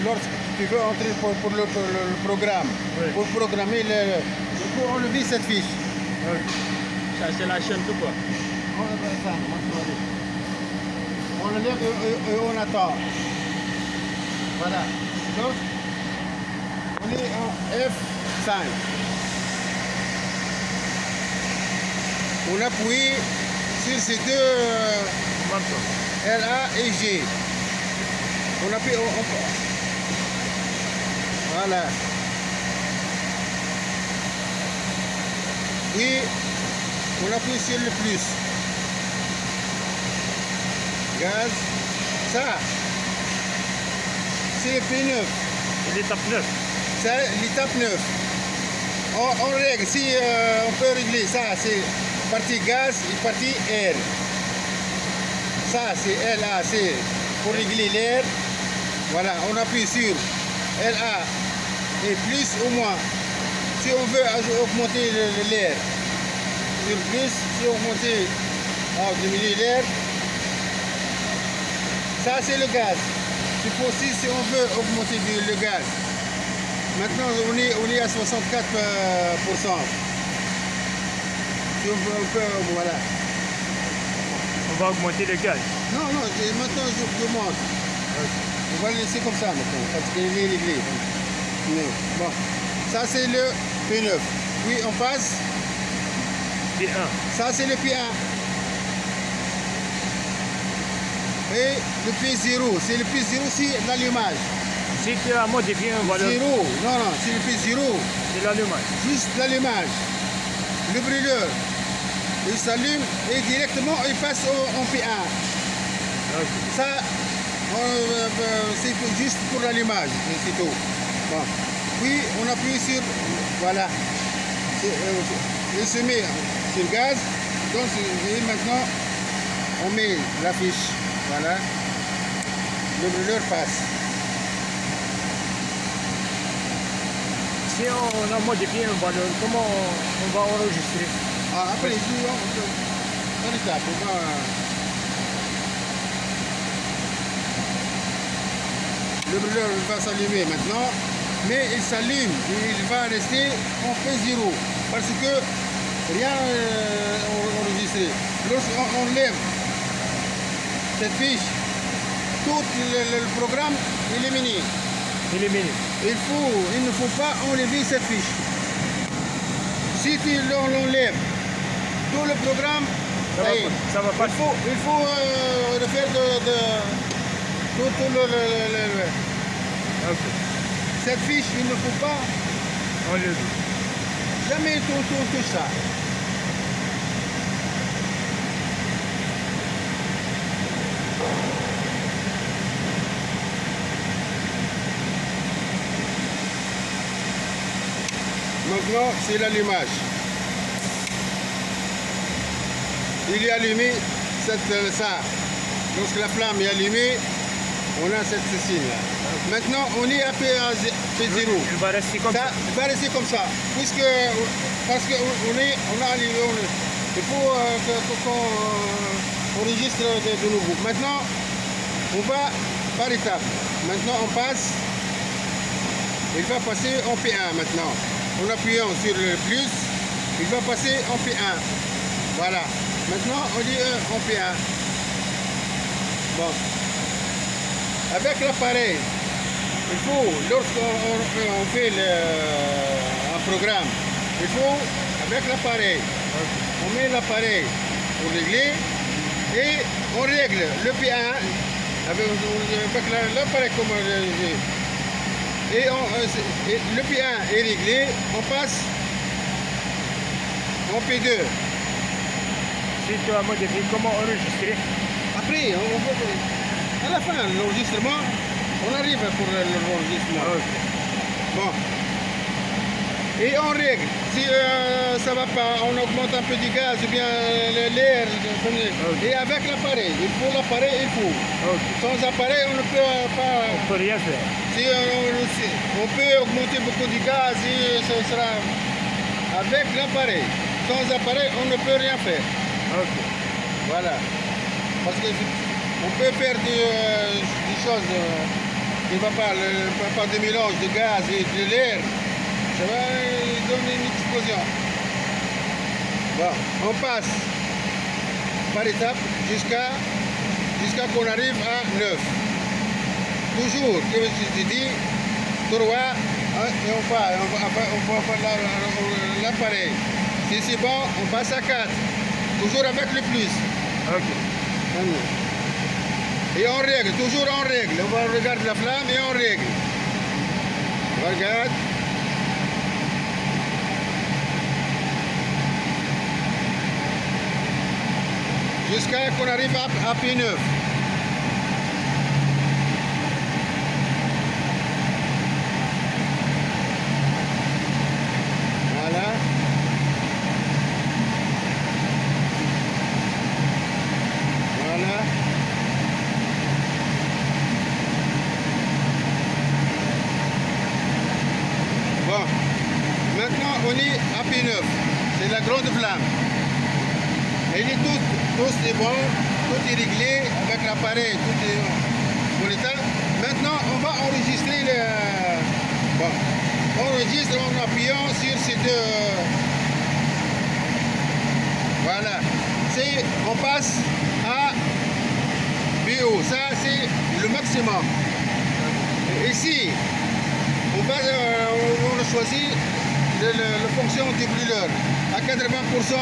Lorsque tu veux entrer pour le programme, oui. pour programmer, il faut enlever cette fiche. Ok. Ça, c'est la chaîne tout quoi. On le lève et on attend. Voilà. Donc, on est en F5. On appuie sur ces deux LA et G. On appuie. Voilà. Puis, on appuie sur le plus. Gaz. Ça, c'est le P9. L'étape 9. C'est l'étape 9. On règle. Si on peut régler ça, c'est partie gaz et partie air. Ça, c'est LA, c'est pour régler l'air. Voilà, on appuie sur LA et plus ou moins. Si on veut augmenter l'air, sur plus, si on augmenter, diminuer l'air, ça c'est le gaz. C'est possible si on veut augmenter le gaz. Maintenant on est à 64%. Si on peut, voilà. On va augmenter le gaz. Non, maintenant je monte. Okay. On va le laisser comme ça maintenant, parce qu'il est réglé. Bon, ça c'est le P9. Puis on passe. P1. Ça c'est le P1. Et le P0, c'est le P0, c'est l'allumage. Si tu as modifié un valeur. 0, non, c'est le P0. C'est l'allumage. Juste l'allumage. Le brûleur, il s'allume et directement il passe en P1. Okay. Ça, c'est juste pour l'allumage, c'est tout. Bon. Puis on appuie sur, voilà, il se met sur gaz, donc et maintenant on met la fiche, voilà, le brûleur passe. Si on a modifié un valeur, comment on va enregistrer? Après, on étape, on va... Le brûleur va s'allumer maintenant, mais il s'allume, il va rester en P0 parce que rien enregistré. Lorsqu'on lève cette fiche, tout le programme est éliminé. Éliminé. Il ne faut pas enlever cette fiche. Si tu l'enlèves, tout le programme, ça va pas. Il faut refaire tout le... Okay. Cette fiche, il ne faut pas Enlever. jamais tout ça. Maintenant, c'est l'allumage. Il est allumé, ça. Lorsque la flamme est allumée, on a cette signe-là. Maintenant, on est à P0. Il va rester comme ça. Il va rester comme ça. Parce qu'on a allumé, il faut qu'on enregistre de nouveau. Maintenant, on va par étapes. Maintenant, on passe. Il va passer en P1 maintenant. En appuyant sur le plus, il va passer en P1. Voilà. Maintenant, on dit en P1. Bon. Avec l'appareil, il faut, lorsqu'on fait un programme, il faut, avec l'appareil, on met l'appareil pour régler et on règle le P1 avec l'appareil comme et le P1 est réglé, on passe en P2. Si tu as modifié, comment enregistrer? Après, à la fin de l'enregistrement, on arrive pour l'enregistrement. Okay. Bon. Et on règle. Si ça ne va pas, on augmente un peu du gaz ou bien l'air. Okay. Et avec l'appareil, il faut l'appareil, il faut. Okay. Sans appareil, on ne peut pas... On ne peut rien faire. Si on peut augmenter beaucoup du gaz, et ce sera avec l'appareil. Sans appareil, on ne peut rien faire. Okay. Voilà. Parce que On peut faire des choses qui ne va pas de mélange de gaz et de l'air. Ça va donner une explosion. Bon, on passe par étapes jusqu'à qu'on arrive à 9. Toujours, comme je te dis, 3, et on va l'appareil. Si c'est bon, on passe à 4. Toujours avec le plus. Ok. Et on règle, toujours on règle. On va regarder la flamme et on règle. On regarde. Jusqu'à qu'on arrive à P9. Voilà. Voilà. Bon. Maintenant, on est à P9. C'est la grande flamme. Il est tout est bon, tout est réglé avec l'appareil, tout est bon état. Maintenant, on va enregistrer le... Bon, on enregistre en appuyant sur ces deux... Voilà. On passe à BO. Ça, c'est le maximum. Ici, on choisit la fonction du brûleur à 80%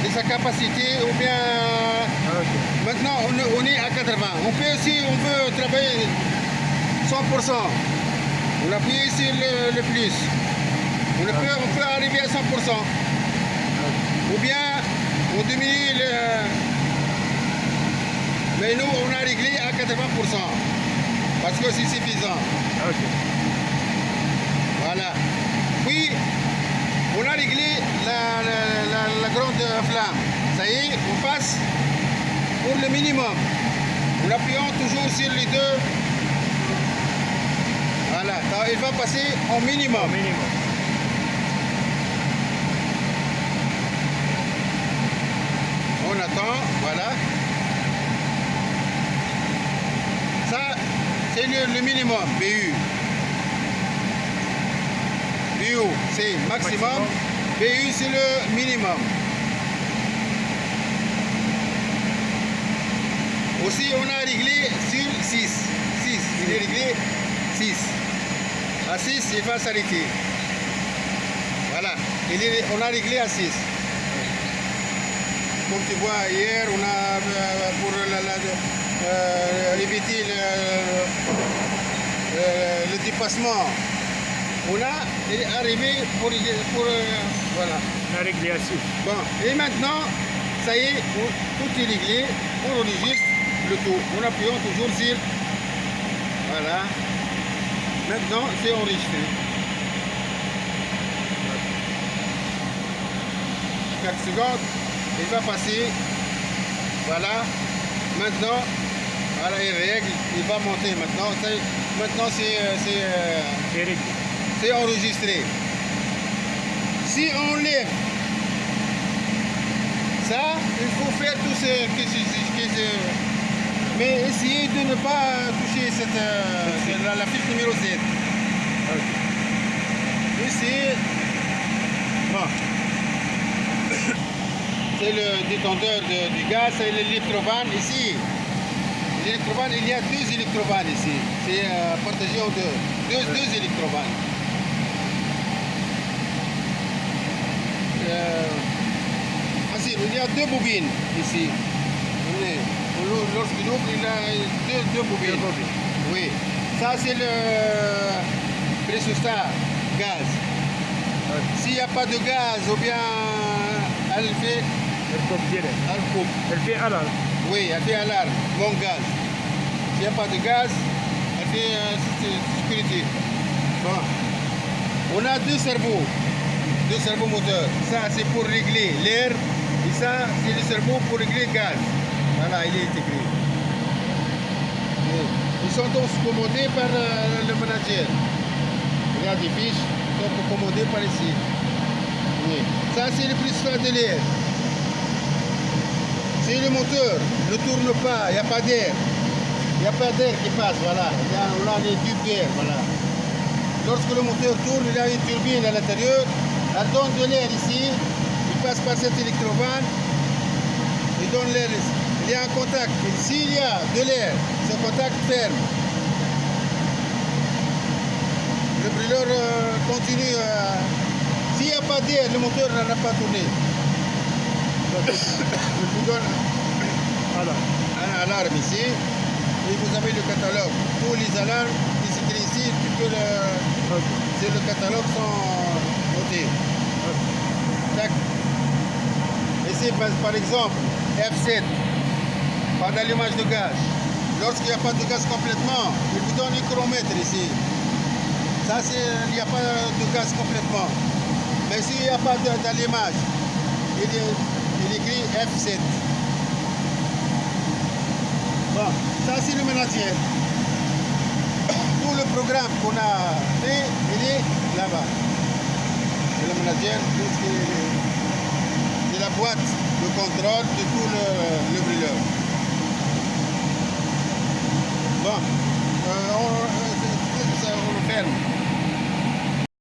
de sa capacité, ou bien maintenant on est à 80. On peut aussi, on peut travailler 100%. On appuie sur le plus. On peut arriver à 100%. Ou bien on diminue le... Mais nous on a réglé à 80%. Parce que c'est suffisant. Voilà. Puis on a réglé la grande flamme. Ça y est, on passe pour le minimum. En appuyant toujours sur les deux. Voilà, il va passer au minimum. On attend, voilà. Ça, c'est le minimum, BU. BU, c'est maximum. BU, c'est le minimum. Aussi, on a réglé sur 6. 6. Il est réglé 6. À 6, il va s'arrêter. Voilà. On a réglé à 6. Comme tu vois, hier, on a, pour éviter le dépassement, on a arrivé pour voilà. On a réglé à 6. Bon, et maintenant, ça y est, tout est réglé. On enregistre le tout. En appuyant toujours sur... Voilà. Maintenant, c'est enregistré. 4 secondes. Il va passer. Voilà. Maintenant, voilà, il règle. Il va monter maintenant. Maintenant, c'est enregistré. Si on lève ça, il faut faire tout ce mais essayez de ne pas toucher la fiche numéro 7. Essayez. Bon. C'est le détendeur du gaz, c'est l'électrovanne ici. L'électrovanne, il y a 2 électrovannes ici. C'est partagé en deux électrovannes. Il y a 2 bobines ici. Lorsqu'il ouvre, il a 2 bobines. Oui. Ça, c'est le pressostat gaz. S'il n'y a pas de gaz, ou bien elle fait... Elle coupe direct. Elle coupe. Elle fait alarme. Oui, elle fait alarme, bon gaz. S'il n'y a pas de gaz, elle fait sécurité. Bon. On a 2 cerveaux. 2 cerveaux moteurs. Ça, c'est pour régler l'air. Et ça, c'est le cerveau pour régler le gaz. Voilà, il est intégré. Ils sont tous commandés par le manager. Regarde les fiches, ils sont commandés par ici. Oui. Ça, c'est le pressostat de l'air. Si le moteur ne tourne pas, il n'y a pas d'air. Il n'y a pas d'air qui passe, voilà. On a des tubes d'air, voilà. Lorsque le moteur tourne, il y a une turbine à l'intérieur. Elle donne de l'air ici. Il passe par cette électrovanne. Il donne l'air. Il y a un contact. S'il y a de l'air, ce contact ferme. Le brûleur continue. S'il n'y a pas d'air, le moteur n'a pas tourné. Je vous donne un alarme ici. Et vous avez le catalogue. Tous les alarmes qui s'écrivent ici, c'est le catalogue sont notés. Tac. Ici, par exemple, F7, pas d'allumage de gaz. Lorsqu'il n'y a pas de gaz complètement, il vous donne un chronomètre ici. Ça, il n'y a pas de gaz complètement. Mais s'il n'y a pas d'allumage, il écrit F7. Bon, ça c'est le ménagère. Tout le programme qu'on a fait, il est là-bas. C'est le ménagère, c'est la boîte de contrôle de tout le brûleur. Bon, on le ferme.